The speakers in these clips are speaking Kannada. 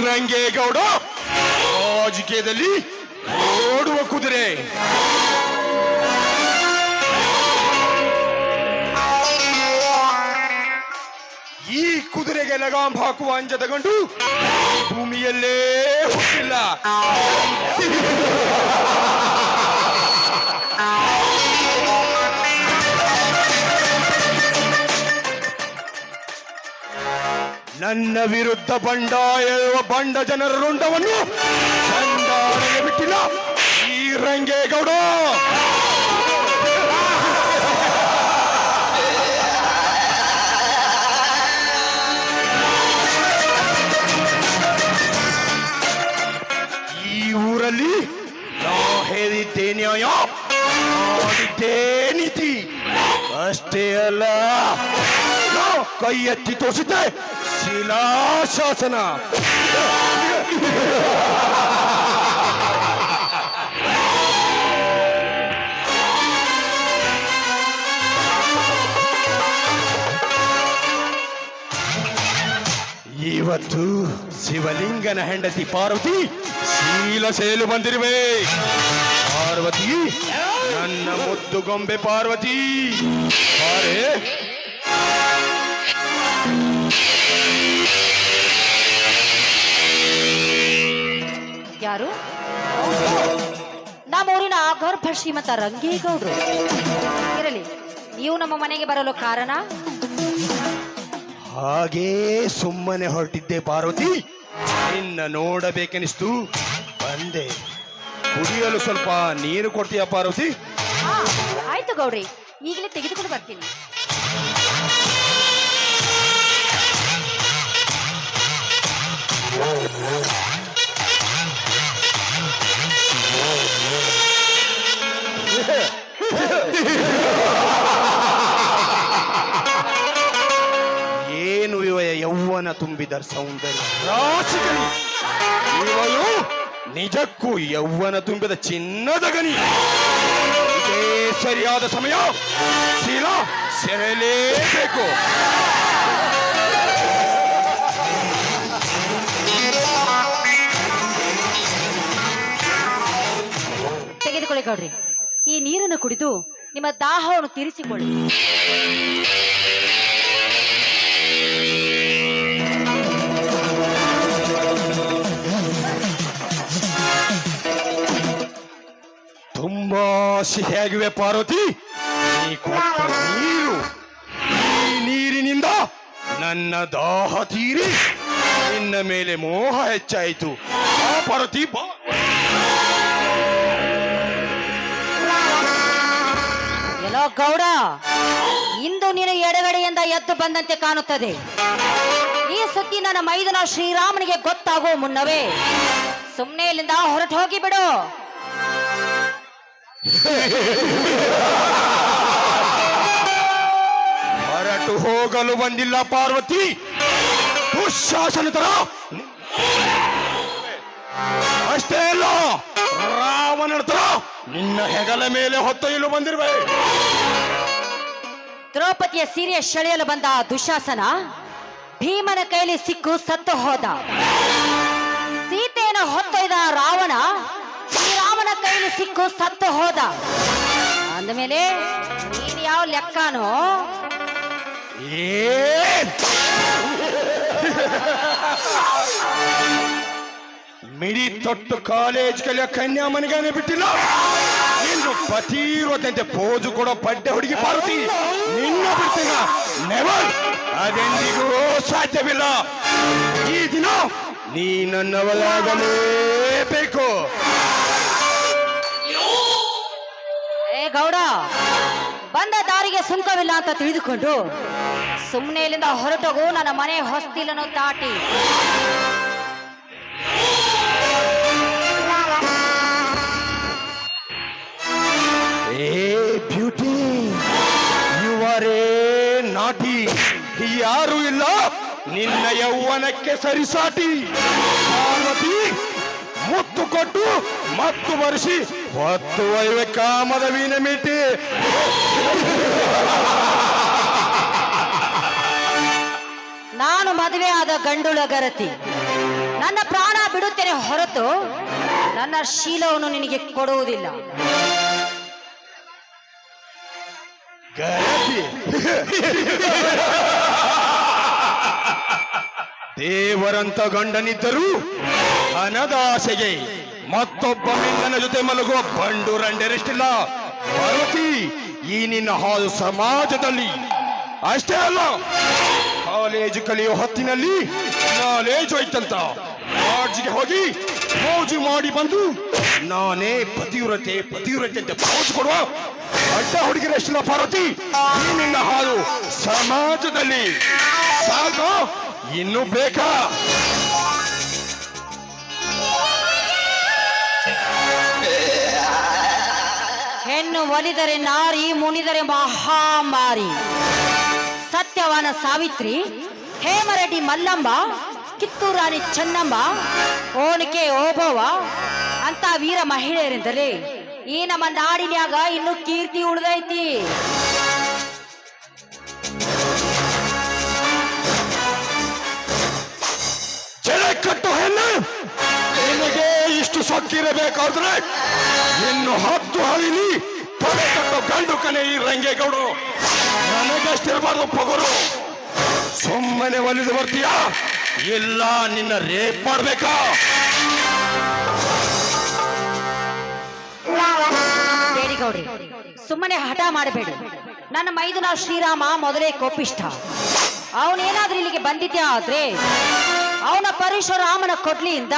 ರಂಗೇಗೌಡ ರಾಜಕೀಯದಲ್ಲಿ ಓಡುವ ಕುದುರೆ. ಈ ಕುದುರೆಗೆ ಲಗಾಮ್ ಹಾಕುವ ಅಂಜದ ಗಂಡು ಭೂಮಿಯಲ್ಲೇ ಹುಟ್ಟಿಲ್ಲ. ನನ್ನ ವಿರುದ್ಧ ಬಂಡಾಯ ಬಂಡ ಜನರ ರುಂಡವನ್ನು ಸಂಧಾನಕ್ಕೆ ಬಿಟ್ಟಿಲ್ಲ ಈ ರಂಗೇಗೌಡ. ಈ ಊರಲ್ಲಿ ನಾ ಹೇಳಿದ್ದೇ ನ್ಯಾಯ, ಮಾಡಿದ್ದೇ ನೀತಿ. ಅಷ್ಟೇ ಅಲ್ಲ, ಕೈ ಎತ್ತಿ ತೋರಿಸಿದ್ದೆ ಶಿಲಾಶಾಸನ. ಇವತ್ತು ಶಿವಲಿಂಗನ ಹೆಂಡತಿ ಪಾರ್ವತಿ ಶೀಲ ಸೇಲು ಬಂದಿರುವೆ. ಪಾರ್ವತಿ, ನನ್ನ ಮುದ್ದು ಗೊಂಬೆ ಪಾರ್ವತಿ, ಬಾರೆ. ಯಾರು? ನಮ್ಮೂರಿನ ಗರ್ಭ ಶ್ರೀಮಂತ ರಂಗೇಗೌಡರು. ಇರಲಿ, ನೀವು ನಮ್ಮ ಮನೆಗೆ ಬರಲು ಕಾರಣ? ಹಾಗೇ ಸುಮ್ಮನೆ ಹೊರಟಿದ್ದೆ ಪಾರ್ವತಿ. ನಿನ್ನ ನೋಡಬೇಕೆನಿಸ್ತು ಬಂದೆ. ಕುಡಿಯಲು ಸ್ವಲ್ಪ ನೀರು ಕೊಡ್ತೀಯಾ ಪಾರ್ವತಿ? ಆಯ್ತು ಗೌಡ್ರಿ, ಈಗಲೇ ತೆಗೆದುಕೊಂಡು ಬರ್ತೀನಿ. ಏನು ಯೌವನ ತುಂಬಿದ ಸೌಂದರ್ಯ ರಾಶಿಗಣಿ. ಇವಳು ನಿಜಕ್ಕೂ ಯೌವನ ತುಂಬಿದ ಚಿನ್ನದ ಗಣಿ. ಇದೇ ಸರಿಯಾದ ಸಮಯ. ಶೀಲ ಸೆರೆಯಲೇಬೇಕು. ತೆಗೆದುಕೊಳ್ಳಿ ಗೌಡ್ರಿ, ಈ ನೀರನ್ನು ಕುಡಿದು ನಿಮ್ಮ ದಾಹವನ್ನು ತೀರಿಸಿಕೊಳ್ಳಿ. ತುಂಬಾ ಸಿಹಿಯಾಗಿವೆ ಪಾರ್ವತಿ. ನೀ ಕೊಟ್ಟ ನೀರು, ಈ ನೀರಿನಿಂದ ನನ್ನ ದಾಹ ತೀರಿ ನಿನ್ನ ಮೇಲೆ ಮೋಹ ಹೆಚ್ಚಾಯಿತು. ಪಾರ್ವತಿ ಬಾ. ಎಲ್ಲೋ ಗೌಡ, ಇಂದು ನೀನು ಎಡಗಡೆಯಿಂದ ಎದ್ದು ಬಂದಂತೆ ಕಾಣುತ್ತದೆ. ಈ ಸುದ್ದಿ ನನ್ನ ಮೈದನ ಶ್ರೀರಾಮನಿಗೆ ಗೊತ್ತಾಗುವ ಮುನ್ನವೇ ಸುಮ್ಮನೆ ಇಲ್ಲಿಂದ ಹೊರಟು ಹೋಗಿ ಬಿಡು. ಹೊರಟು ಹೋಗಲು ಬಂದಿಲ್ಲ ಪಾರ್ವತಿ. ದುಶ್ಯಾಸನ ತರ ಅಷ್ಟೇ ಅಲ್ಲ, ರಾವಣನ ತರ ನಿನ್ನ ಹೆಗಲ ಮೇಲೆ ಹೊತ್ತೊಯ್ಯಲು ಬಂದಿರುವೆ. ದ್ರೌಪದಿಯ ಸೀರೆಯ ಸೆಳೆಯಲು ಬಂದ ದುಶಾಸನ ಭೀಮನ ಕೈಲಿ ಸಿಕ್ಕು ಸತ್ತು ಹೋದ. ಸೀತೆಯನ್ನು ಹೊತ್ತೊಯ್ದ ರಾವಣ ಶ್ರೀರಾಮನ ಕೈಲಿ ಸಿಕ್ಕು ಸತ್ತು ಹೋದ. ಅಂದಮೇಲೆ ನೀನು ಯಾವ ಲೆಕ್ಕನೋ? ಮಿಡಿ ತೊಟ್ಟು ಕಾಲೇಜ್ ಕಲಿಯ ಕನ್ಯಾ ಮನೆಗಾನೆ ಬಿಟ್ಟಿಲ್ಲ. ಇನ್ನು ಪತಿರೋದಂತೆ ಪೋಜು ಕೊಡೋ ಬಡ್ಡೆ ಹುಡುಗಿ ಪಾರ್ವತಿ ನಿನ್ನ ಬಿಡ್ತೀನ. ನೆವರ್, ಅದೆಂದಿಗೂ ಸಾಧ್ಯವಿಲ್ಲ. ಈ ದಿನ ನೀ ನನ್ನವಳಾಗಲೇಬೇಕು. ಏ ಗೌಡ, ಬಂದ ದಾರಿಗೆ ಸುಂಕವಿಲ್ಲ ಅಂತ ತಿಳಿದುಕೊಂಡು ಸುಮ್ಮನೆ ಇಲ್ಲಿಂದ ಹೊರಟೋಗು. ನನ್ನ ಮನೆ ಹೊಸ್ತಿಲನ್ನು ದಾಟಿ. ಏ ಬ್ಯೂಟಿ, ಯು ಆರ್ ಎ ನಾಟಿ. ಯಾರು ಇಲ್ಲ ನಿನ್ನ ಯೌವನಕ್ಕೆ ಸರಿಸಾಟಿ. ಪಾರ್ವತಿ ಮುತ್ತು ಕೊಟ್ಟು ಮತ್ತು ಬರೆಸಿ ಹೊತ್ತು ಒಯ್ಯುವೆ ಕಾಮದ ವೀಣ ಮೀಟಿ. ನಾನು ಮದುವೆ ಆದ ಗಂಡುಳ ಗರತಿ. ನನ್ನ ಪ್ರಾಣ ಬಿಡುತ್ತೇನೆ ಹೊರತು ನನ್ನ ಶೀಲವನ್ನು ನಿನಗೆ ಕೊಡುವುದಿಲ್ಲ. ಗರತಿ ದೇವರಂತ ಗಂಡನಿದ್ದರೂ ಹಣದಾಸೆಗೆ ಮತ್ತೊಬ್ಬ ಮಿಂಗನ ಜೊತೆ ಮಲಗುವ ಬಂಡು ರಂಡೆರಷ್ಟಿಲ್ಲ. ಪಾರ್ವತಿ, ಈ ನಿನ್ನ ಹಾಳು ಸಮಾಜದಲ್ಲಿ ಅಷ್ಟೇ ಅಲ್ಲ, ಕಾಲೇಜು ಕಲಿಯೋ ಹೊತ್ತಿನಲ್ಲಿ ನಾಲೇಜು ಹೋಯ್ತಂತ ಲಾಡ್ಜ್ಗೆ ಹೋಗಿ ಮೋಜು ಮಾಡಿ ಬಂದು ನಾನೇ ಪತಿವ್ರತೆ ಅಂತ ಪೋಜ್ ಕೊಡುವ ಅಡ್ಡ ಹುಡುಗಿರಷ್ಟಿಲ್ಲ. ಪಾರ್ವತಿ, ಈ ನಿನ್ನ ಹಾಳು ಸಮಾಜದಲ್ಲಿ ಸಾಕ, ಇನ್ನು ಬೇಕಾ? ಹೆಣ್ಣು ಒಲಿದರೆ ನಾರಿ, ಮುನಿದರೆ ಮಹಾಮಾರಿ. ಸತ್ಯವಾನ ಸಾವಿತ್ರಿ, ಹೇಮರೆಡ್ಡಿ ಮಲ್ಲಮ್ಮ, ಕಿತ್ತೂರು ರಾಣಿ ಚೆನ್ನಮ್ಮ, ಓಣಿಕೆ ಓಬವ್ವ ಅಂತ ವೀರ ಮಹಿಳೆಯರಿಂದಲೇ ಈ ನಮ್ಮ ನಾಡಿನ್ಯಾಗ ಇನ್ನು ಕೀರ್ತಿ ಉಳಿದೈತಿ. ಕಟ್ಟು ಹೆಣ್ಣು, ನಿನಗೆ ಇಷ್ಟು ಸೊಕ್ಕಿರಬೇಕಾದ್ರೆ ಇನ್ನು 10 ಹಳಿಲಿ ತೊಡೆ ಕಟ್ಟೋ ಗಂಡು ಕನೆ ಈ ರಂಗೇಗೌಡು. ನನಗಷ್ಟಿರಬಾರ್ದು ಪೊಗರು. ಸುಮ್ಮನೆ ಒಲಿದು ಬರ್ತೀಯಾ ಇಲ್ಲ ನಿನ್ನ ರೇಪ್ ಮಾಡ್ಬೇಕಾ? ಬೇಡಿ ಗೌಡ್ರಿ, ಸುಮ್ಮನೆ ಹಠ ಮಾಡಬೇಡಿ. ನನ್ನ ಮೈದುನ ಶ್ರೀರಾಮ ಮೊದಲೇ ಕೋಪಿಷ್ಠ. ಅವನೇನಾದ್ರೂ ಇಲ್ಲಿಗೆ ಬಂದಿದ್ಯಾ ಆದ್ರೆ ಅವನ ಪರಶುರಾಮನ ಕೊಡ್ಲಿಯಿಂದ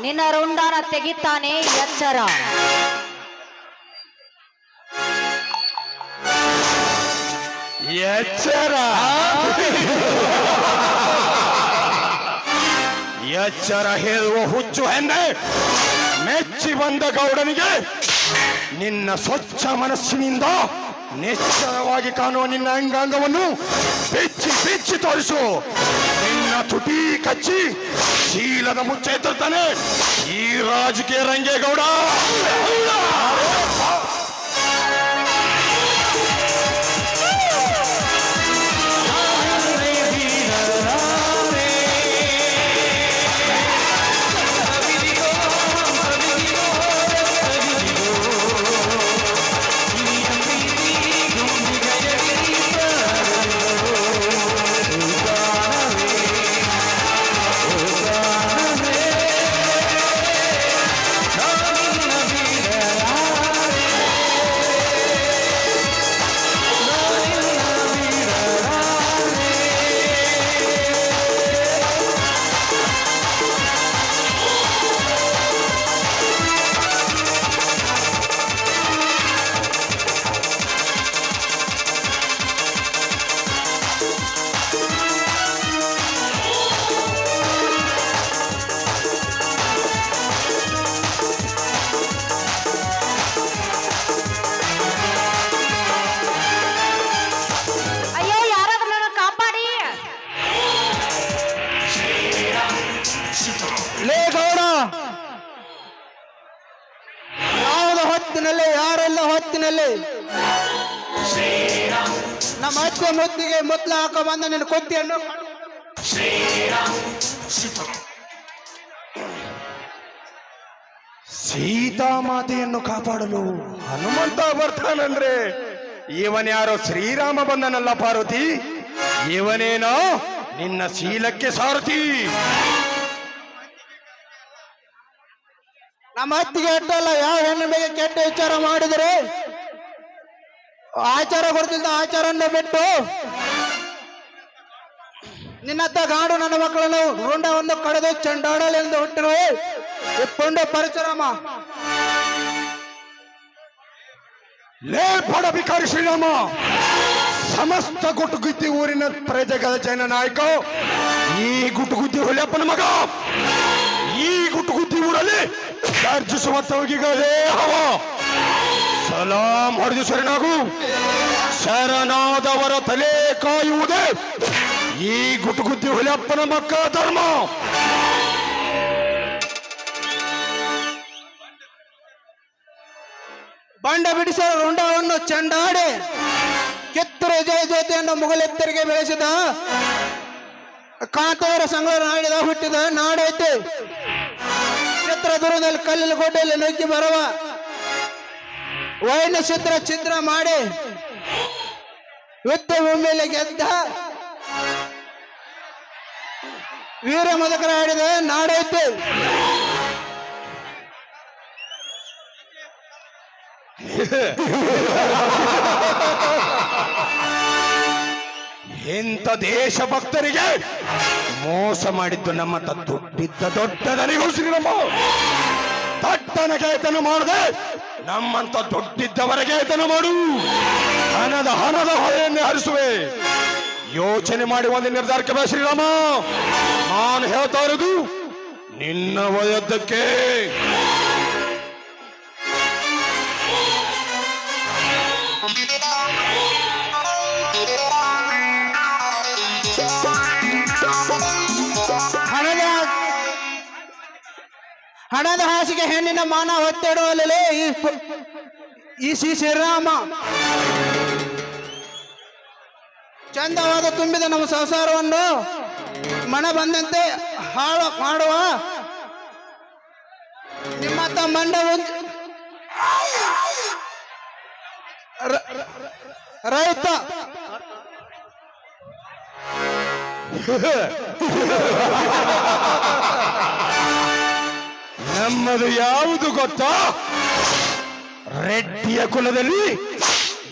ನಿನ್ನ ರುಂಡಾನ ತೆಗಿತಾನೆ ಎಚ್ಚರ. ಎಚ್ಚರ ಎಚ್ಚರ ಹೇಳುವ ಹುಚ್ಚು ಹೆಣ್ಣೆ, ಮೆಚ್ಚಿ ಬಂದ ಗೌಡನಿಗೆ ನಿನ್ನ ಸ್ವಚ್ಛ ಮನಸ್ಸಿನಿಂದ ನಿಶ್ಚಲವಾಗಿ ಕಾಣುವ ನಿನ್ನ ಅಂಗಾಂಗವನ್ನು ಬಿಚ್ಚಿ ಬಿಚ್ಚಿ ತೋರಿಸು. ನಿನ್ನ ತುಟಿ ಕಚ್ಚಿ ಶೀಲದ ಮುಚ್ಚ ಎತ್ತುತ್ತಾನೆ ಈ ರಾಜಕೀಯ ರಂಗೇಗೌಡ. ಅಯ್ಯೋ, ಯಾರಾದ್ರೂ ನನ್ನ ಕಾಪಾಡಿ. ಲೇ ಗೌಡ, ಯಾವ್ದ ಹೊತ್ತಿನಲ್ಲಿ ಯಾರೆಲ್ಲ ಹೊತ್ತಿನಲ್ಲಿ ನಮ್ಮ ಅತ್ತೆ ಮುತ್ತಿಗೆ ಮುತ್ಲ ಹಾಕ ಬಂದ ನಿನ್ನ ಕೊತ್ತಿಯನ್ನು ಸೀತಾಮಾತೆಯನ್ನು ಕಾಪಾಡಲು ಹನುಮಂತ ಬರ್ತಾನಂದ್ರೆ ಇವನ್ಯಾರೋ ಶ್ರೀರಾಮ ಬಂದನಲ್ಲ ಪಾರ್ವತಿ, ಇವನೇನೋ ನಿನ್ನ ಶೀಲಕ್ಕೆ ಸಾರಥಿ. ನಮ್ಮ ಅತ್ತಿಗೆ ಅಟ್ಟಲ್ಲ ಯಾವ ಹೆಣ್ಣು ಬಗ್ಗೆ ಕೆಟ್ಟ ವಿಚಾರ ಮಾಡಿದರೆ ಆಚಾರ ಕೊಡ್ತಿದ್ದ ಆಚಾರನ್ನ ಬಿಟ್ಟು ನಿನ್ನತ್ತ ಗಾಡು ನನ್ನ ಮಕ್ಕಳನ್ನು ರುಂಡವನ್ನು ಕಳೆದು ಚಂಡಾಡಲೆಂದು ಹುಟ್ಟಿರುವೆ ಪುಂಡ ಪರಶುರಾಮ. ಲೇ ಬಡ ಭಿಕಾರಿ ಶ್ರೀರಾಮ, ಸಮಸ್ತ ಗುಟ್ಟುಗುದ್ದಿ ಊರಿನ ಪ್ರಜೆಗಳ ಜನ ನಾಯಕ ಈ ಗುಟ್ಟುಗುದ್ದಿ ಹೊಲೆಪ್ಪನ ಮಗ. ಈ ಗುಟ್ಟುಗುದ್ದಿ ಊರಲ್ಲಿ ಗರ್ಜಿಸುವ ತವಗಿಗಳೇ ಹವ. ಸಲಾಂ ಹೊಡೆದು ಶರಣಾಗು. ಶರಣಾದವರ ತಲೆ ಕಾಯುವುದೇ ಈ ಗುಟ್ಟುಗುದ್ದಿ ಹೊಲೆಪ್ಪನ ಮಕ್ಕಳ ಧರ್ಮ. ಬಂಡ ಬಿಡಿಸುವ ರುಂಡವನ್ನು ಚಂಡಾಡಿ ಕಿತ್ತೂರು ಜಯ ಜ್ಯೋತಿಯನ್ನು ಮುಗಲೆತ್ತರಿಗೆ ಬೆಳೆಸಿದ ಕಾಂತವರ ಸಂಗ್ರಹ ನಾಡಿದ ಹುಟ್ಟಿದ ನಾಡೈತೆ. ಚಿತ್ರದುರ್ಗದಲ್ಲಿ ಕಲ್ಲಿನ ಕೋಟೆಯಲ್ಲಿ ನುಗ್ಗಿ ಬರುವ ವೈನ ಛಿದ್ರ ಮಾಡಿ ಯುದ್ಧ ಭೂಮಿಯಲ್ಲಿ ಗೆದ್ದ ವೀರ ಮದಕರ ಆಡಿದ ನಾಡೈತೆ. ಇಂಥ ದೇಶಭಕ್ತರಿಗೆ ಮೋಸ ಮಾಡಿದ್ದು ನಮ್ಮಂತ ದುಡ್ಡಿದ್ದ ದೊಡ್ಡದನಿಗೂ ಶ್ರೀರಾಮ. ದಟ್ಟನ ಗೇತನ ಮಾಡದೆ ನಮ್ಮಂತ ದುಡ್ಡಿದ್ದವರ ಗೇತನ ಮಾಡು. ಹಣದ ಹೊಳೆಯನ್ನೇ ಹರಿಸುವೆ. ಯೋಚನೆ ಮಾಡಿ ಒಂದು ನಿರ್ಧಾರಕ್ಕೆ ಬಾ ಶ್ರೀರಾಮ. ನಾನು ಹೇಳ್ತಾ ಇರೋದು ನಿನ್ನ ವಯದ್ದಕ್ಕೆ. ಹಣದ ಹಾಸಿಗೆ ಹೆಣ್ಣಿನ ಮಾನ ಒತ್ತಿಡುವಲ್ಲೇ ಈ ಶ್ರೀರಾಮ. ಚಂದವಾದ ತುಂಬಿದ ನಮ್ಮ ಸಂಸಾರವನ್ನು ಮನ ಬಂದಂತೆ ಹಾಳು ಮಾಡುವ ನಿಮ್ಮತ್ತ ಮಂಡ ರೈತ ನಮ್ಮದು ಯಾವುದು ಗೊತ್ತಾ? ರೆಡ್ಡಿಯ ಕುಲದಲ್ಲಿ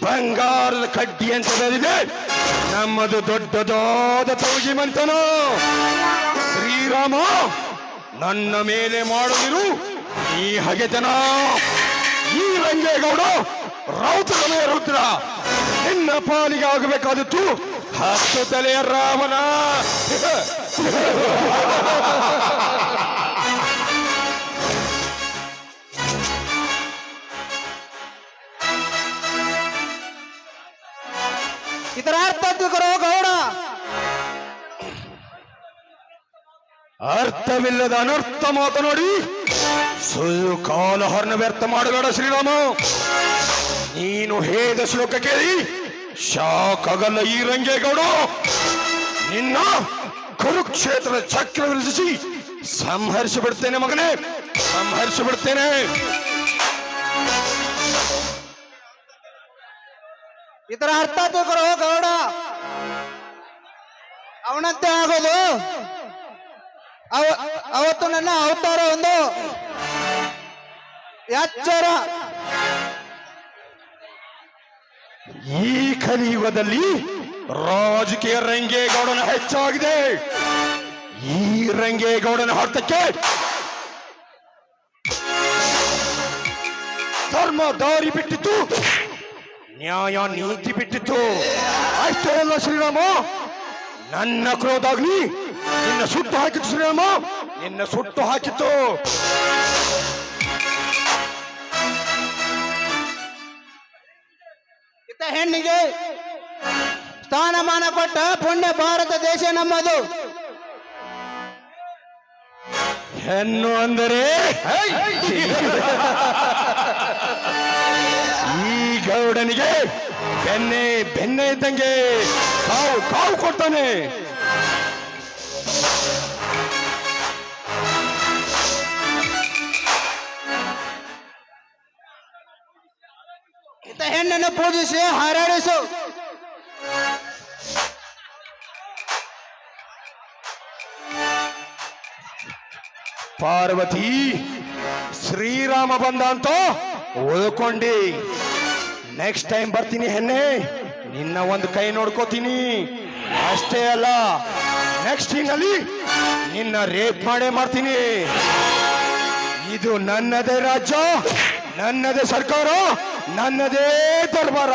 ಬಂಗಾರದ ಕಡ್ಡಿ ಅಂತ ಬೆಳೆದಿದೆ ನಮ್ಮದು ದೊಡ್ಡದಾದ ತೌಗಿ ಮಂತನ ಶ್ರೀರಾಮ ನನ್ನ ಮೇಲೆ ಮಾಡಲಿರು ಈ ಹಗೆತನ. ಈ ರಂಗೇಗೌಡ ರೌದ್ರನೇ ರುದ್ರ, ನಿನ್ನ ಪಾಲಿಗೆ ಆಗಬೇಕಾದದ್ದು 10 ತಲೆಯ ರಾಮನ. ಇದರ ಅರ್ಥ ತಿಳ್ಕೊರೋ ಗೌಡ. ಅರ್ಥವಿಲ್ಲದ ಅನರ್ಥ ಮಾತನಾಡಿ ಸುಳ್ಳು ಕಾಲಹರಣ ವ್ಯರ್ಥ ಮಾಡಬೇಡ ಶ್ರೀರಾಮ. ನೀನು ಹೇದ ಶ್ಲೋಕ ಕೇಳಿ ಶಾಕಾಗಲ್ಲ ಈ ರಂಗೇಗೌಡ. ನಿನ್ನ ಕುರುಕ್ಷೇತ್ರದ ಚಕ್ರ ವಿಳಿಸಿ ಸಂಹರಿಸಿ ಬಿಡ್ತೇನೆ ಮಗನೇ, ಸಂಹರಿಸಿ ಬಿಡ್ತೇನೆ. ಇದರ ಅರ್ಥ ತಿಳ್ಕೊರೋ ಗೌಡ. ಅವನಂತೆ ಆಗೋದು. ಅವತ್ತು ನನ್ನ ಅವತಾರ ಒಂದು ಎಚ್ಚರ. ಈ ಕಲಿಯುಗದಲ್ಲಿ ರಾಜಕೀಯ ರಂಗೇಗೌಡನ ಹೆಚ್ಚಾಗಿದೆ. ಈ ರಂಗೇಗೌಡನ ಹೊರತಕ್ಕೆ ಧರ್ಮ ದಾರಿ ಬಿಟ್ಟಿತ್ತು, ನ್ಯಾಯ ನೀತಿ ಬಿಟ್ಟಿತ್ತು. ಅಷ್ಟೇ ಅಲ್ಲ ಶ್ರೀರಾಮ, ನನ್ನ ಕ್ರೋಧಾಗ್ನಿ ನಿನ್ನ ಸುಟ್ಟು ಹಾಕಿತ್ತು ಶ್ರೀರಾಮ, ನಿನ್ನ ಸುಟ್ಟು ಹಾಕಿತ್ತು. ಇತ್ತ ಹೆಣ್ಣಿಗೆ ಸ್ಥಾನಮಾನ ಕೊಟ್ಟ ಪುಣ್ಯ ಭಾರತ ದೇಶ ನಮ್ಮದು. ಹೆಣ್ಣು ಅಂದರೆ ಈ ಗೌಡನಿಗೆ ಬೆನ್ನೆ ಬೆನ್ನೆ ಇದ್ದಂಗೆ ಕಾವು ಕಾವು ಕೊಡ್ತಾನೆ. ಇತ್ತ ಹೆಣ್ಣನ್ನು ಪೂಜಿಸಿ ಹಾರಾಡಿಸು. ಪಾರ್ವತಿ, ಶ್ರೀರಾಮ ಬಂದ ಅಂತ ಉಳ್ಕೊಂಡಿ. ನೆಕ್ಸ್ಟ್ ಟೈಮ್ ಬರ್ತೀನಿ ಹೆಣ್ಣೆ, ನಿನ್ನ ಒಂದು ಕೈ ನೋಡ್ಕೋತೀನಿ. ಅಷ್ಟೇ ಅಲ್ಲ, ನೆಕ್ಸ್ಟ್ ನಲ್ಲಿ ನಿನ್ನ ರೇಪ್ ಮಾಡೇ ಮಾಡ್ತೀನಿ. ಇದು ನನ್ನದೇ ರಾಜ್ಯ, ನನ್ನದೇ ಸರ್ಕಾರ, ನನ್ನದೇ ದರ್ಬಾರ.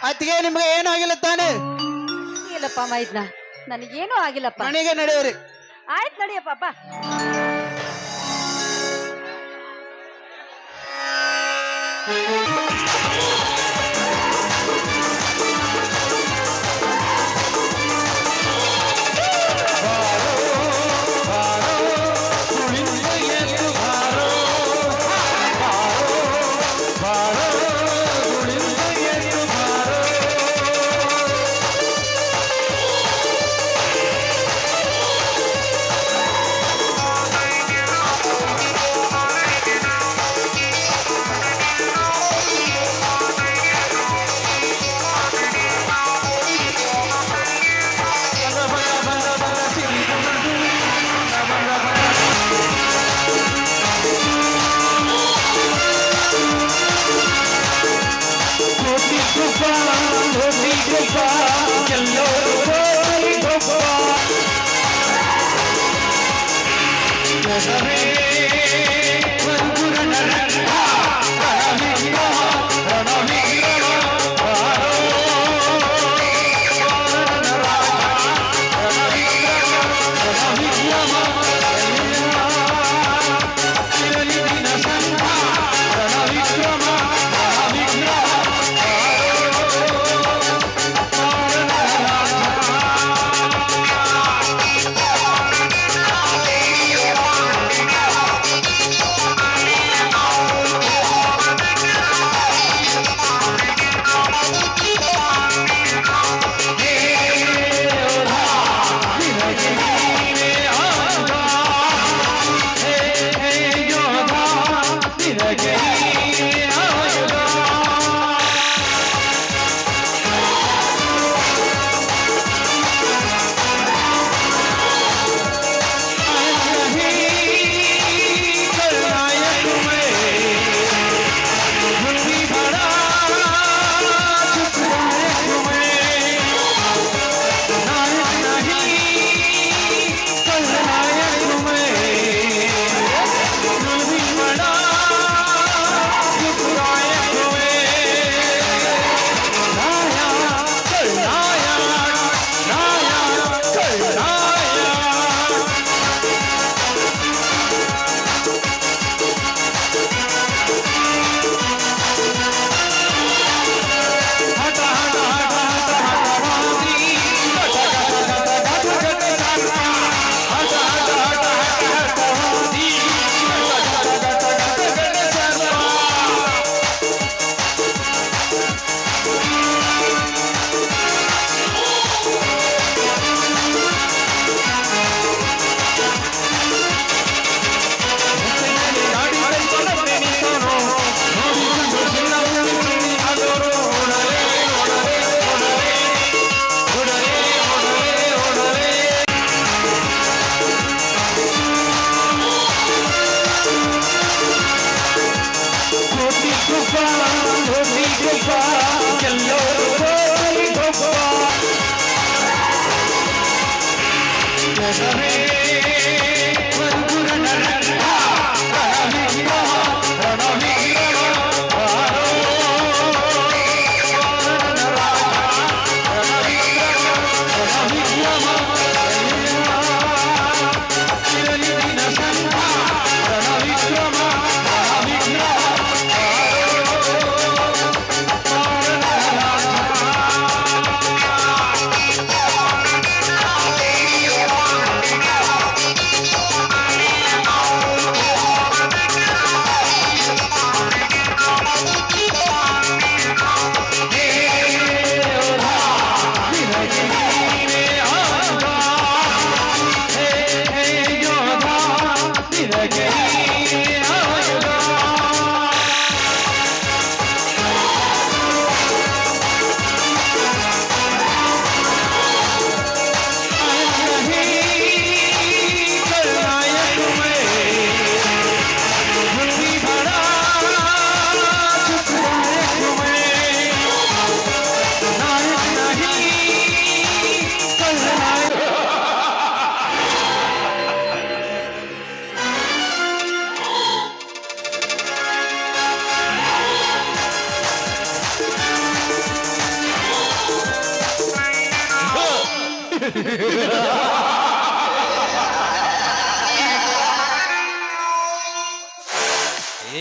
ಅತ್ತಿಗೆ ನಿಮ್ಗೆ ಏನಾಗಿಲ್ಲ ತಾನೆ? ಇಲ್ಲಪ್ಪ ಮೈದ್ನ, ನನಗೇನೂ ಆಗಿಲ್ಲಪ್ಪ. ಮನೆಗೆ ನಡೆಯೋರಿ. ಆಯ್ತು ನಡಿಯಪ್ಪ.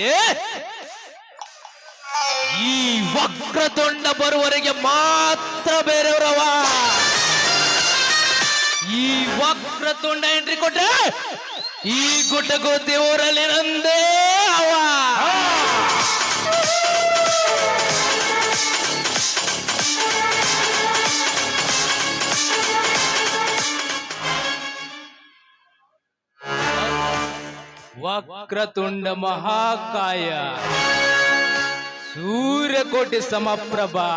ಏ ಈ ವಕ್ರತುಂಡ ಬರುವವರೆಗೆ ಮಾತ್ರ ಬೇರೆಯವರವ ಈ ವಕ್ರತುಂಡ ಎಂಟ್ರಿ ಕೊಟ್ರೆ ಈ ಗುಡ್ಡಗೋ ದೇವರಲ್ಲಿ ನಂದೇ ಅವ ವಕ್ರತುಂಡ ಮಹಾಕಾಯ ಸೂರ್ಯಕೋಟಿ ಸಮಪ್ರಭಾ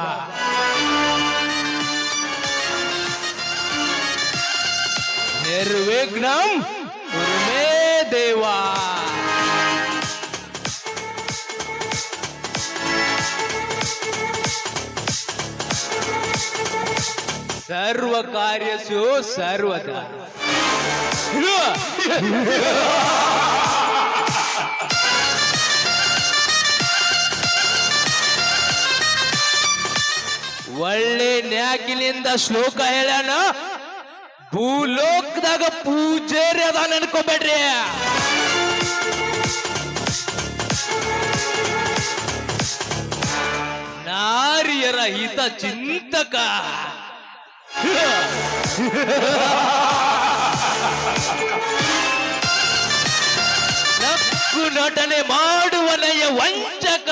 ನಿರ್ವಿಘ್ನಂ ಕುರು ಮೇ ದೇವಾ ಸರ್ವ ಕಾರ್ಯಸು ಸರ್ವದಾ ಒಳ್ಳೆ ನ್ಯಾಕಿನಿಂದ ಶ್ಲೋಕ ಹೇಳ್ಯಾನ ಭೂಲೋಕದಾಗ ಪೂಜಾರಿ ಅದಾನ ಅನ್ಕೋಬೇಡ್ರಿ ನಾರಿಯರ ಹಿತ ಚಿಂತಕ ನಕ್ಕು ನಟನೆ ಮಾಡುವನೆಯ ವಂಚಕ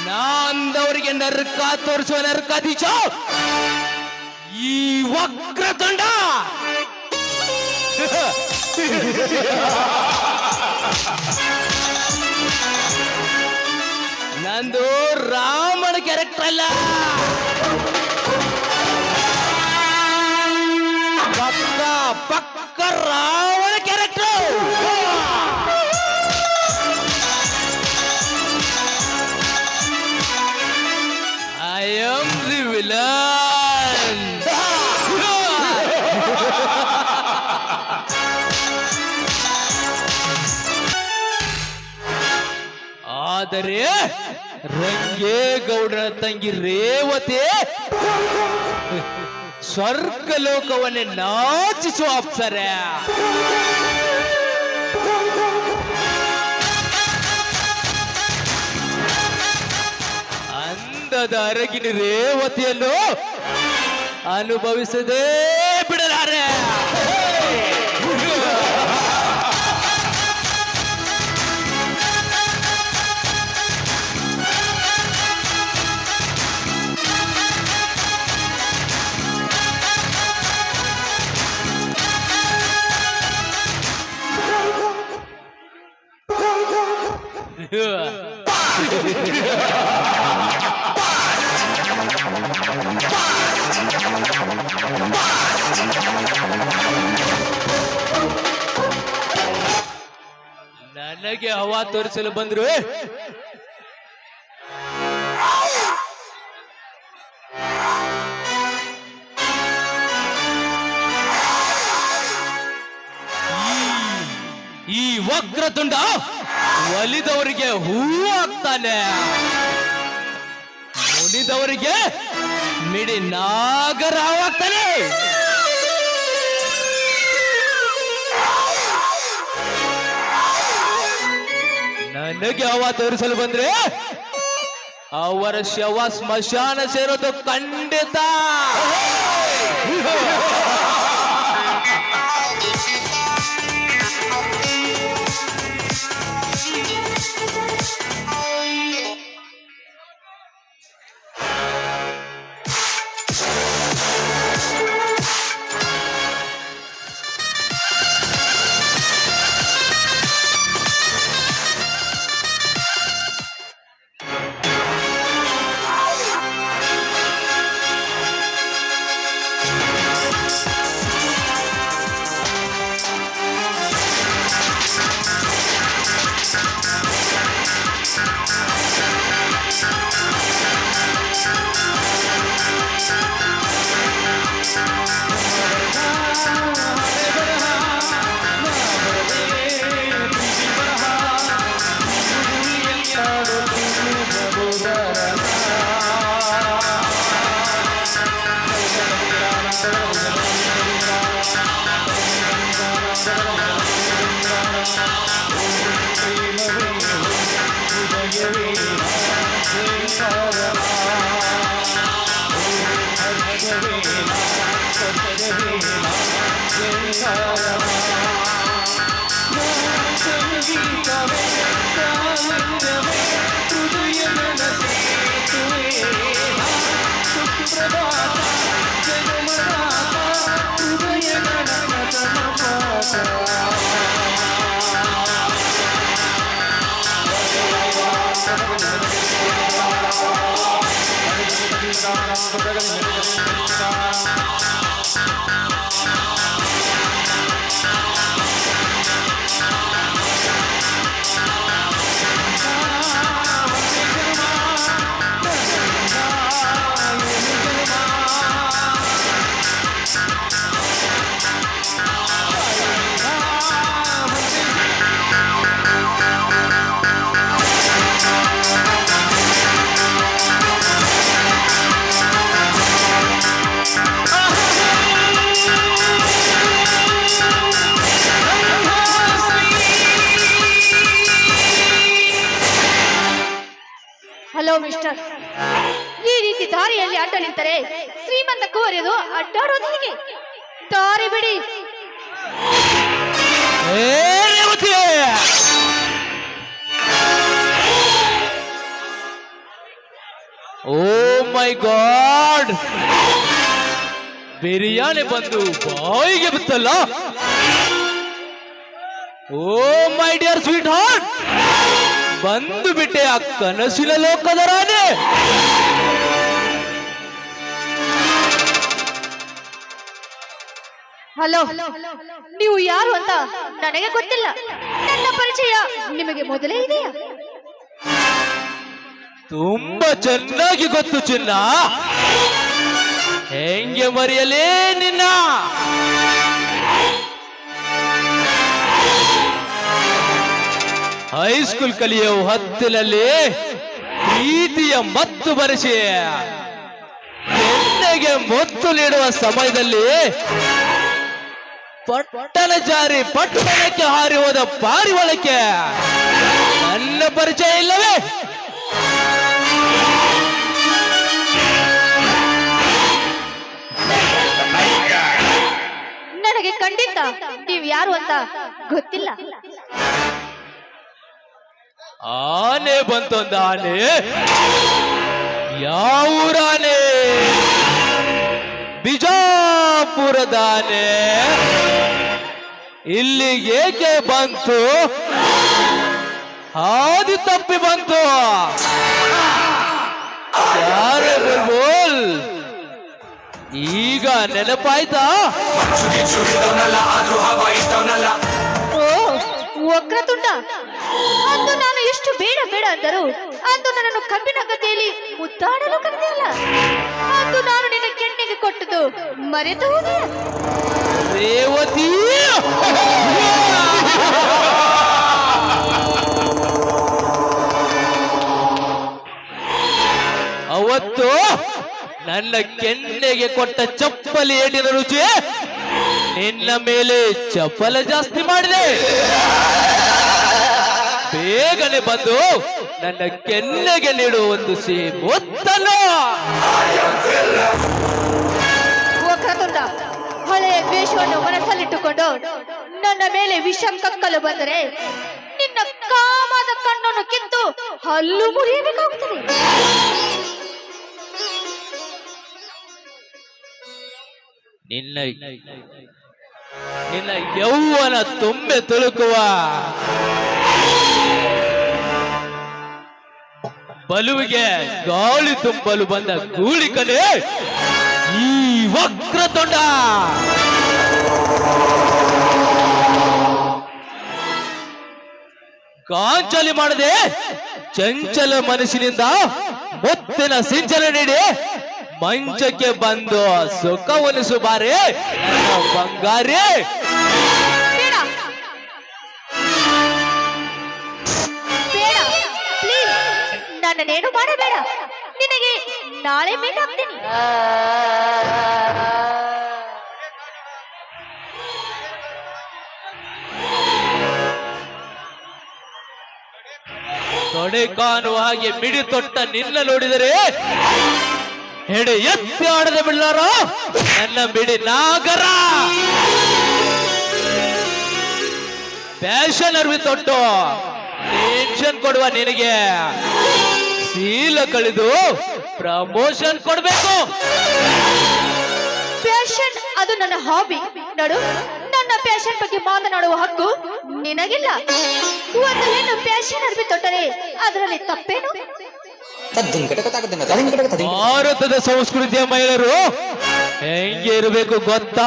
ನಾಂದವರಿಗೆ ನರ್ಕ ತೋರಿಸುವ ನರ್ಕಾಧೀಶ ಈ ವಕ್ರತುಂಡ ನಂದು ರಾಮನ ಕ್ಯಾರೆಕ್ಟರ್ ಅಲ್ಲ ಪಕ್ಕ ಪಕ್ಕ Ravana character I am the villain ಆದರೆ ರಂಗೇಗೌಡನ ತಂಗಿ ರೇವತಿ ಸ್ವರ್ಗಲೋಕವನ್ನೇ ನಾಚಿಸುವ ಅಪ್ಸರ ಅಂದದ ಅರಗಿನ ರೇವತಿಯನ್ನು ಅನುಭವಿಸದೇ ಬಿಡಲಾರೆ ನನಗೆ ಹವಾ ತೋರಿಸಲು ಬಂದ್ರು. ಈ ವಕ್ರತುಂಡ ಒಲಿದವರಿಗೆ ಹೂವು ಆಗ್ತಾನೆ, ಮುನಿದವರಿಗೆ ಮಿಡಿ ನಾಗರಾವಾಗ್ತಾನೆ. ನನಗೆ ಹವಾ ತೋರಿಸಲು ಬಂದ್ರೆ ಅವರ ಶವ ಸ್ಮಶಾನ ಸೇರೋದು ಖಂಡಿತ. ಹಲೋ ಮಿಸ್ಟರ್, ಈ ರೀತಿ ದಾರಿಯಲ್ಲಿ ಅಡ್ಡ ನಿಂತರೆ ಶ್ರೀಮಂತ ಕುವರಿಯದು ಅಡ್ಡಾಡೋದು ಹೇಗೆ? ದಾರಿ ಬಿಡಿ. ಓ ಮೈ ಗಾಡ್, ಬಿರಿಯಾನಿ ಬಂದು ಬಾಯಿಗೆ ಬಿತ್ತಲ್ಲ. ಓ ಮೈ ಡಿಯರ್ ಸ್ವೀಟ್ ಹಾರ್ಟ್, ಬಂದು ಬಿಟ್ಟೆ ಆ ಕನಸಿನ ಲೋಕದ ರಾಣಿ. ಹಲೋ, ನೀವು ಯಾರು ಅಂತ ನನಗೆ ಗೊತ್ತಿಲ್ಲ. ನನ್ನ ಪರಿಚಯ ನಿಮಗೆ ಮೊದಲೇ ಇದೆಯಾ? ತುಂಬಾ ಚೆನ್ನಾಗಿ ಗೊತ್ತು ಚಿನ್ನ. ಹೆಂಗೆ ಮರೆಯಲೇ ನಿನ್ನ? ಹೈಸ್ಕೂಲ್ ಕಲಿಯೋ ಹೊತ್ತಿನಲ್ಲಿ ಪ್ರೀತಿಯ ಮತ್ತು ಬರೆಸಿ ಹೆಣ್ಣೆಗೆ ಮೊತ್ತು ನೀಡುವ ಸಮಯದಲ್ಲಿ ಪಟ್ಟಣ ಜಾರಿ ಪಟ್ಟಣಕ್ಕೆ ಹಾರಿ ಹೋದ ಪಾರಿವಾಳಕ್ಕೆ ನನ್ನ ಪರಿಚಯ ಇಲ್ಲವೇ? ನನಗೆ ಖಂಡಿತ ನೀವು ಯಾರು ಅಂತ ಗೊತ್ತಿಲ್ಲ. ಆನೆ ಬಂತೊಂದು ಆನೆ. ಯಾವೂರಾನೆ? ಬಿಜಾಪುರದ ಆನೆ. ಇಲ್ಲಿಗೇಕೆ ಬಂತು? ಹಾದಿ ತಪ್ಪಿ ಬಂತು. ಯಾರೇ ಬುಲ್ಬುಲ್, ಈಗ ನೆನಪಾಯ್ತಾ? ಓ ವಕ್ರತುಂಡ, ಅಂದು ನಾನು ಎಷ್ಟು ಬೇಡ ಬೇಡ ಅಂದರು ಅಂದು ನನ್ನನ್ನು ಕಬ್ಬಿನ ಗದ್ದೆಯಲ್ಲಿ ಮುದ್ದಾಡಲು ಕರೆದಿಲ್ಲ. ಅಂದು ನಾನು ನಿನ್ನ ಕೆನ್ನೆಗೆ ಕೊಟ್ಟದ್ದು ಮರೆತು ಹೋದೆ. ರೇವತಿ ಅವತ್ತು ನನ್ನ ಕೆನ್ನೆಗೆ ಕೊಟ್ಟ ಚಪ್ಪಲಿ ಏಟಿನ ರುಚಿ ನಿನ್ನ ಮೇಲೆ ಚಪ್ಪಲ ಜಾಸ್ತಿ ಮಾಡಿದೆ. ಬೇಗನೆ ಬಂದು ನನ್ನ ಕೆನ್ನೆಗೆ ನೀಡುವ ಒಂದು ಸಿಹಿ ಮುತ್ತನ್ನು. ವಕ್ರತುಂಡ, ಹಳೆಯ ದ್ವೇಷವನ್ನು ಮನಸ್ಸಲ್ಲಿಟ್ಟುಕೊಂಡು ನನ್ನ ಮೇಲೆ ವಿಷ ಕಕ್ಕಲು ಬಂದರೆ ನಿನ್ನ ಕಾಮದ ಕಣ್ಣನ್ನು ಕಿತ್ತು ಹಲ್ಲು ಮುರಿಯಬೇಕಾಗುತ್ತದೆ. ನಿನ್ನ ಯೌವನ ತುಂಬೆ ತುಳುಕುವ ಬಲುವಿಗೆ ಗಾಳಿ ತುಂಬಲು ಬಂದ ಗೂಳಿಕನೇ ಈ ವಕ್ರತುಂಡ. ಕಾಂಚಲಿ ಮಾಡದೆ ಚಂಚಲ ಮನಸ್ಸಿನಿಂದ ಮುತ್ತಿನ ಸಿಂಚನ ನೀಡಿ ಮಂಚಕ್ಕೆ ಬಂದು ಸುಖವನಿಸು ಬಾರೆ ನನ್ನ ಬಂಗಾರಿ. ಬೇಡ ಬೇಡ, ಪ್ಲೀಸ್ ನನ್ನನ್ನೇನು ಮಾಡಬೇಡ. ನಿನಗೆ ನಾಳೆ ಮೀಟ್ ಆಗ್ತೀನಿ. ತೊಡೆ ಕಾಣುವ ಹಾಗೆ ಮಿಡಿ ತೊಟ್ಟ ನಿನ್ನ ನೋಡಿದರೆ ಹೆಡೆ ಎತ್ತಿ ಆಡದೆ ಬಿಡ್ಲಾರ ನನ್ನ ಬಿಡಿ ನಾಗರ. ಫ್ಯಾಷನ್ ಅರ್ವಿ ತೊಟ್ಟು ಟೆನ್ಷನ್ ಕೊಡುವ ನಿನಗೆ ಶೀಲ ಕಳೆದು ಪ್ರಮೋಷನ್ ಕೊಡ್ಬೇಕು. ಪ್ಯಾಷನ್ ಅದು ನನ್ನ ಹಾಬಿ. ನೋಡು, ನನ್ನ ಪ್ಯಾಷನ್ ಬಗ್ಗೆ ಮಾತನಾಡುವ ಹಕ್ಕು ನಿನಗಿಲ್ಲ. ಒಂದು ಹೆಣ್ಣು ಪ್ಯಾಷನ್ ಅರ್ಬಿ ತೊಟ್ಟರೆ ಅದರಲ್ಲಿ ತಪ್ಪೇನು? ಭಾರತದ ಸಂಸ್ಕೃತಿಯ ಮಹಿಳೆಯರು ಹೆಂಗೆ ಇರಬೇಕು ಗೊತ್ತಾ?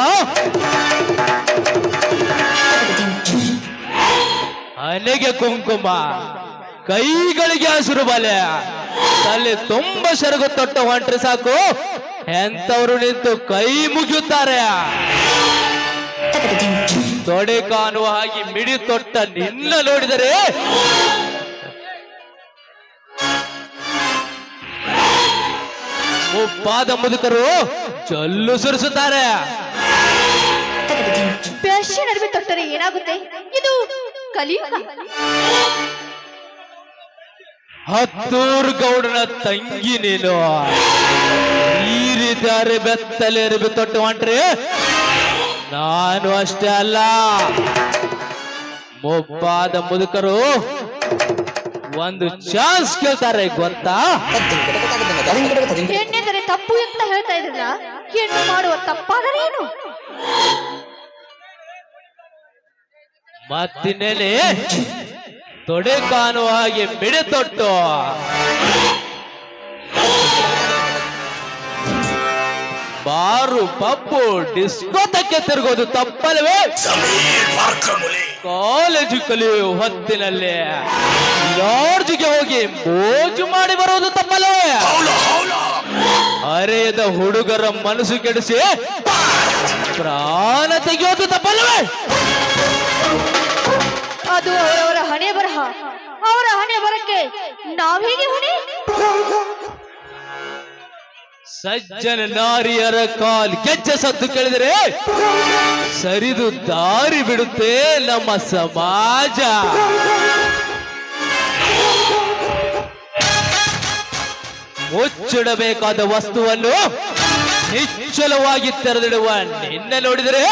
ಹಣೆಗೆ ಕುಂಕುಮ, ಕೈಗಳಿಗೆ ಹಸಿರು ಬಲೆ, ತಲೆ ತುಂಬ ಸೆರಗು ತೊಟ್ಟ ಹೊಂಟ್ರೆ ಸಾಕು ಎಂತವರು ನಿಂತು ಕೈ ಮುಗಿಯುತ್ತಾರೆ. ತೊಡೆ ಕಾಣುವ ಹಾಗೆ ಮಿಡಿ ತೊಟ್ಟ ನಿನ್ನ ನೋಡಿದರೆ ಮುಪ್ಪಾದ ಮುದುಕರು ಜಲ್ಲು ಸುರಿಸುತ್ತಾರೆ. ಪ್ಯಾಷನ್ ಅರ್ಬಿ ತೊಟ್ಟರೆ ಏನಾಗುತ್ತೆ? ಇದು ಕಲಿಯುಗ. ಹತ್ತೂರು ಗೌಡನ ತಂಗಿ ನೀನು ಈ ರೀತಿ ಬೆತ್ತಲೆ ಅರಿಬಿ ತೊಟ್ಟು ಹೊಂಟ್ರೆ ನಾನು ಅಷ್ಟೇ ಅಲ್ಲ, ಮುಪ್ಪಾದ ಮುದುಕರು ಒಂದು ಚಾನ್ಸ್ ಕೇಳ್ತಾರೆ ಗೊತ್ತಾ? ಹೆಣ್ಣೆಂದರೆ ತಪ್ಪು ಅಂತ ಹೇಳ್ತಾ ಇದ್ರಲ್ಲ, ಹೆಣ್ಣು ಮಾಡುವ ತಪ್ಪಾದರೆ ಏನು? ಮತ್ತಿನ್ನೇನೆ ತೊಡೆ ಕಾಣುವ ಹಾಗೆ ಮಿಡಿ ತೊಟ್ಟು ಬಾರು ಪಪ್ಪು ಡಿಸ್ಕೋತಕ್ಕೆ ತಿರುಗೋದು ತಪ್ಪಲ್ವೇ? ಕಾಲೇಜು ಕಲಿಯುವ ಹೊತ್ತಿನಲ್ಲಿ ಲಾಡ್ಜ್ಗೆ ಹೋಗಿ ಮೋಜು ಮಾಡಿ ಬರೋದು ತಪ್ಪಲ್ವೇ? ಅರೆಯದ ಹುಡುಗರ ಮನಸ್ಸು ಕೆಡಿಸಿ ಪ್ರಾಣ ತೆಗೆಯೋದು ತಪ್ಪಲ್ವೇ? ಅದು ಅವರವರ ಹಣೆ ಬರಹ. ಅವರ ಹಣೆ ಬರಕ್ಕೆ ನಾವೇಗೆ ಹೊಣೆ? ಸಜ್ಜನ ನಾರಿಯರ ಕಾಲ್ ಗೆಜ್ಜೆ ಸದ್ದು ಕೇಳಿದರೆ ಸರಿದು ದಾರಿ ಬಿಡುತ್ತೆ ನಮ್ಮ ಸಮಾಜ. ಮುಚ್ಚಿಡಬೇಕಾದ ವಸ್ತುವನ್ನು ನಿಶ್ಚಲವಾಗಿ ತೆರೆದಿಡುವ ನಿನ್ನ ನೋಡಿದರೆ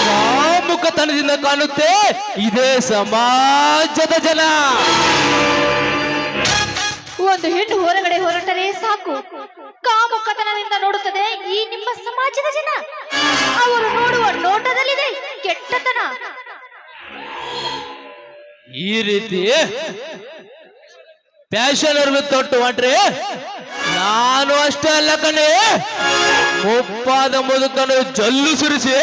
ಕಾಮುಕತನದಿಂದ ಕಾಣುತ್ತೆ ಇದೇ ಸಮಾಜದ ಜನ. ಒಂದು ಹೆಣ್ಣು ಹೊರಗಡೆ ಹೊರಟರೆ ಸಾಕು, ಕಾಮುಕತನದಿಂದ ನೋಡುತ್ತದೆ ಈ ನಿಮ್ಮ ಸಮಾಜದ ಜನ. ಅವರು ನೋಡುವ ನೋಟದಲ್ಲಿದೆ ಕೆಟ್ಟತನ. ಈ ರೀತಿ ಪ್ಯಾಷನ್ ಅರ್ವಿ ತೊಟ್ಟು ಹೊಂಟ್ರೆ ನಾನು ಅಷ್ಟೇ ಅಲ್ಲ ಕಣೆ, ಮುಪ್ಪಾದ ಮುದುಕನು ಜಲ್ಲು ಸುರಿಸಿ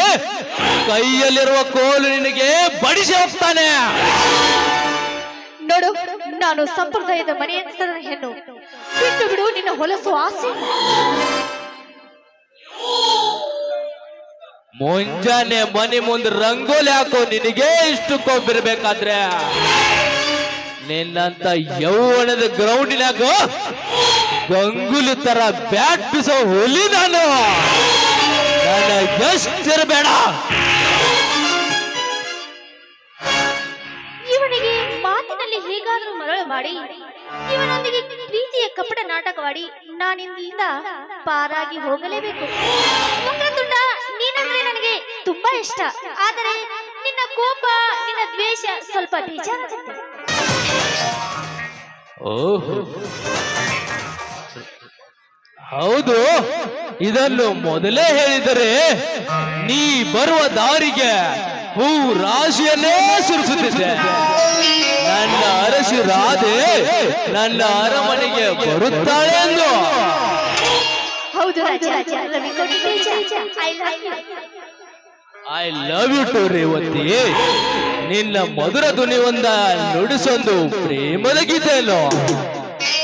ಕೈಯಲ್ಲಿರುವ ಕೋಲು ನಿನಗೆ ಬಡಿಸಿ ಹೋಗ್ತಾನೆ. ನೋಡು, ನಾನು ಸಂಪ್ರದಾಯದ ಮನೆಯ ಹೆಣ್ಣು. ಬಿಟ್ಟು ಬಿಡು ನಿನ್ನ ಹೊಲಸು ಆಸೆ. ಮುಂಜಾನೆ ಮನೆ ಮುಂದೆ ರಂಗೋಲಿ ಹಾಕೋ ನಿನಗೆ ಇಷ್ಟು ಕೊಬ್ಬಿರ್ಬೇಕಾದ್ರೆ ನಿನ್ನಂತ ಯೌವನದ ಗ್ರೌಂಡಿನಾಗ ಗಂಗುಲಿ ತರ ಬ್ಯಾಟ್ ಬಿಸೋ ಹುಲಿ ನಾನು. ಎಷ್ಟಿರಬೇಡ. ಇವನಿಗೆ ಮಾತಿನಲ್ಲಿ ಹೇಗಾದ್ರೂ ಮರಳು ಮಾಡಿ ಇವನೊಂದಿಗೆ ಪ್ರೀತಿಯ ಕಪಟ ನಾಟಕವಾಡಿ ನಾನಿಂದ ಪಾರಾಗಿ ಹೋಗಲೇಬೇಕು. ವಕ್ರತುಂಡ, ನೀನಂದ್ರೆ ನನಗೆ ತುಂಬಾ ಇಷ್ಟ. ಆದರೆ ನಿನ್ನ ಕೋಪ, ನಿನ್ನ ದ್ವೇಷ ಸ್ವಲ್ಪ ಬೇಜಾರಾಗುತ್ತೆ. ಓಹೋ, ಹೌದು. ಇದನ್ನು ಮೊದಲೇ ಹೇಳಿದರೆ ನೀ ಬರುವ ದಾರಿಗೆ ಹೂ ರಾಶಿಯನ್ನೇ ಸುರಿಸುತ್ತಿದ್ದೆ. ನನ್ನ ಅರಸಿ ರಾಧೆ ನನ್ನ ಅರಮನೆಗೆ ಬರುತ್ತಾಳೆ ಎಂದು. ಹೌದು ರಾಜ, ರವಿ ಕೊಟ್ಟಿದ್ದೆ Jaya. I love you too Revathi. ನಿನ್ನ ಮಧುರ ಧ್ವನಿಯೊಂದ ನುಡಿಸೊಂದು ಪ್ರೇಮದ ಗೀತೆಯಲ್ಲೋ.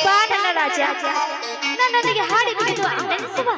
ಬಾ ನನ್ನ ರಾಜ, ನನ್ನೊಂದಿಗೆ ಹಾಡಿ ಕುಣಿದು ಆನಂದಿಸುವ.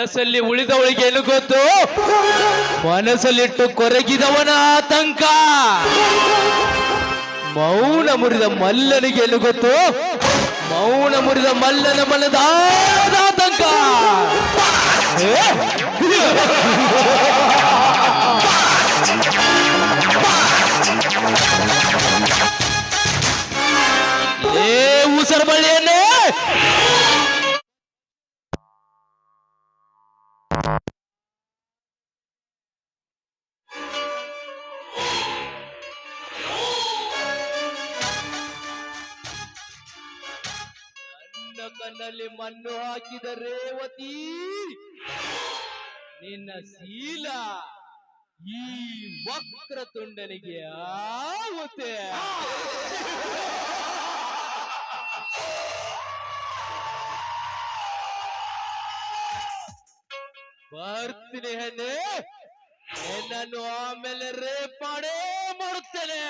ಮನಸ್ಸಲ್ಲಿ ಉಳಿದವಳಿಗೆ ಏನು ಗೊತ್ತು? ಮನಸ್ಸಲ್ಲಿಟ್ಟು ಕೊರಗಿದವನ ಆತಂಕ. ಮೌನ ಮುರಿದ ಮಲ್ಲನಿಗೆ ಏನು ಗೊತ್ತು? ಮೌನ ಮುರಿದ ಮಲ್ಲನ ಮನದ ಆತಂಕ. ಉಸರ ಬಳ್ಳಿಯನ್ನೇ ನನ್ನ ಕಣ್ಣಲ್ಲಿ ಮಣ್ಣು ಹಾಕಿದ ರೇವತಿ, ನಿನ್ನ ಶೀಲ ಈ ವಕ್ರ ತುಂಡನಿಗೆ ಆಗುತ್ತೆ. ಬರ್ತೀನಿ ಹೆಣ್ಣೆ, ನಿನ್ನನ್ನು ಆಮೇಲೆ ರೇಪ್ ಮಾಡೇ ಮಾಡುತ್ತೇನೆ.